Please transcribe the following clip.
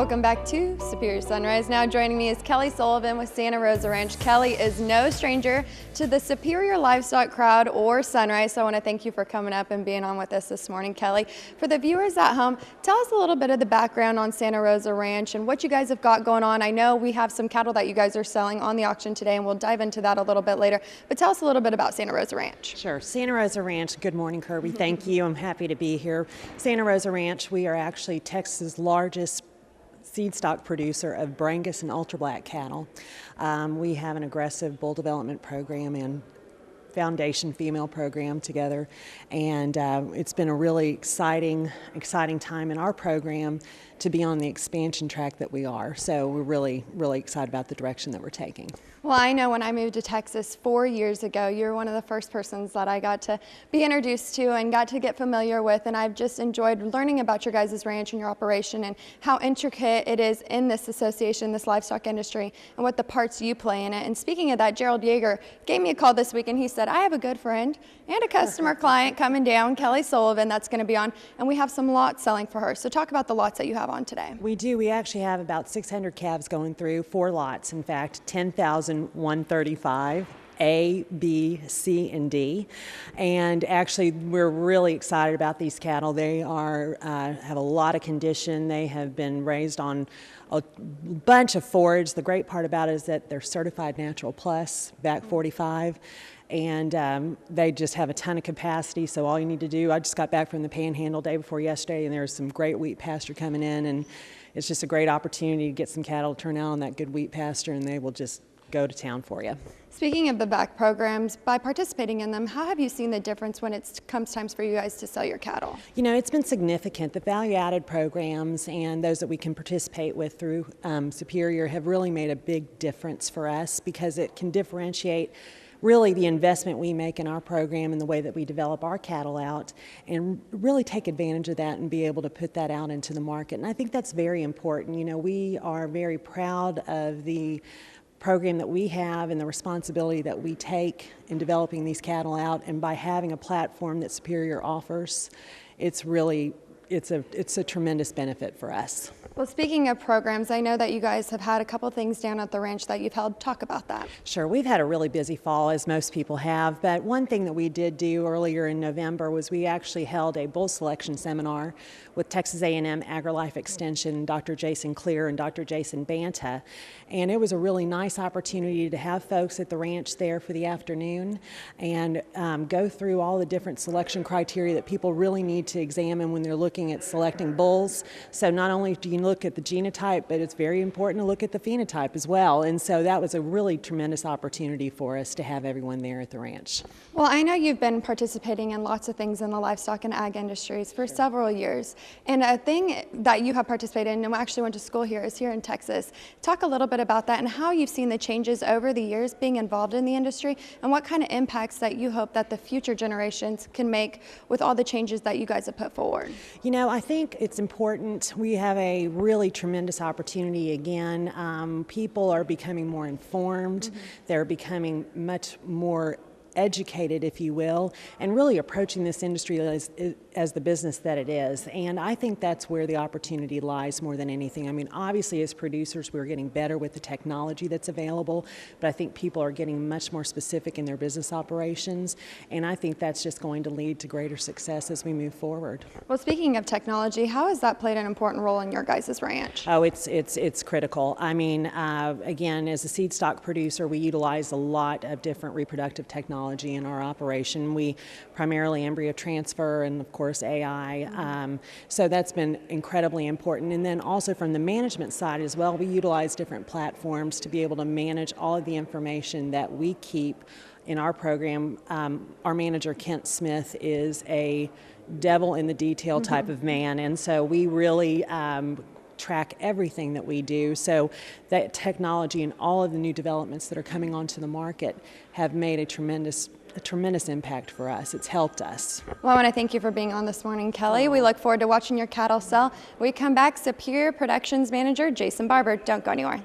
Welcome back to Superior Sunrise. Now joining me is Kelly Sullivan with Santa Rosa Ranch. Kelly is no stranger to the Superior Livestock crowd or Sunrise, so I want to thank you for coming up and being on with us this morning, Kelly. For the viewers at home, tell us a little bit of the background on Santa Rosa Ranch and what you guys have got going on. I know we have some cattle that you guys are selling on the auction today, and we'll dive into that a little bit later, but tell us a little bit about Santa Rosa Ranch. Sure. Santa Rosa Ranch, good morning, Kirby. Thank you. I'm happy to be here. Santa Rosa Ranch, we are actually Texas' largest seed stock producer of Brangus and Ultra Black cattle. We have an aggressive bull development program and foundation female program together, and it's been a really exciting time in our program to be on the expansion track that we are. So we're really excited about the direction that we're taking. Well, I know when I moved to Texas 4 years ago, you're one of the first persons that I got to be introduced to and got to get familiar with, and I've just enjoyed learning about your guys' ranch and your operation and how intricate it is in this association, this livestock industry, and what the parts you play in it. And speaking of that, Gerald Yeager gave me a call this week and he said, I have a good friend and a customer client coming down, Kelly Sullivan, that's going to be on, and we have some lots selling for her. So talk about the lots that you have on today. We do. We actually have about 600 calves going through, 4 lots, in fact, 10,135. A, B, C, and D. And actually, we're really excited about these cattle. They are have a lot of condition. They have been raised on a bunch of forage. The great part about it is that they're certified Natural Plus, back 45. And they just have a ton of capacity, so all you need to do, I just got back from the Panhandle day before yesterday, and there's some great wheat pasture coming in, and it's just a great opportunity to get some cattle to turn out on that good wheat pasture, and they will just go to town for you. Speaking of the back programs, by participating in them, how have you seen the difference when it comes times for you guys to sell your cattle? You know, it's been significant. The value-added programs and those that we can participate with through Superior have really made a big difference for us because it can differentiate really the investment we make in our program and the way that we develop our cattle out and really take advantage of that and be able to put that out into the market. And I think that's very important. You know, we are very proud of the program that we have and the responsibility that we take in developing these cattle out, and by having a platform that Superior offers, it's a tremendous benefit for us. Well, speaking of programs, I know that you guys have had a couple things down at the ranch that you've held. Talk about that. Sure. We've had a really busy fall, as most people have, but one thing that we did do earlier in November was we actually held a bull selection seminar with Texas A&M AgriLife Extension, Dr. Jason Clear and Dr. Jason Banta, and it was a really nice opportunity to have folks at the ranch there for the afternoon and go through all the different selection criteria that people really need to examine when they're looking at selecting bulls. So not only do you look at the genotype, but it's very important to look at the phenotype as well. And so that was a really tremendous opportunity for us to have everyone there at the ranch. Well, I know you've been participating in lots of things in the livestock and ag industries for several years. And a thing that you have participated in, and actually went to school here, is here in Texas. Talk a little bit about that and how you've seen the changes over the years being involved in the industry and what kind of impacts that you hope that the future generations can make with all the changes that you guys have put forward. You know, I think it's important. We have a really tremendous opportunity again. People are becoming more informed. They're becoming much more educated, if you will, and really approaching this industry as the business that it is. And I think that's where the opportunity lies more than anything. I mean, obviously as producers, we're getting better with the technology that's available, but I think people are getting much more specific in their business operations, and I think that's just going to lead to greater success as we move forward. Well, speaking of technology, how has that played an important role in your guys' ranch? Oh, it's critical. I mean, again, as a seed stock producer, we utilize a lot of different reproductive technology in our operation. We primarily embryo transfer and of course AI, so that's been incredibly important. And then also from the management side as well, we utilize different platforms to be able to manage all of the information that we keep in our program. Our manager, Kent Smith, is a devil in the detail type of man, and so we really track everything that we do. So that technology and all of the new developments that are coming onto the market have made a tremendous impact for us. It's helped us. Well, I want to thank you for being on this morning, Kelly. We look forward to watching your cattle sell. When we come back, Superior Productions Manager Jason Barber. Don't go anywhere.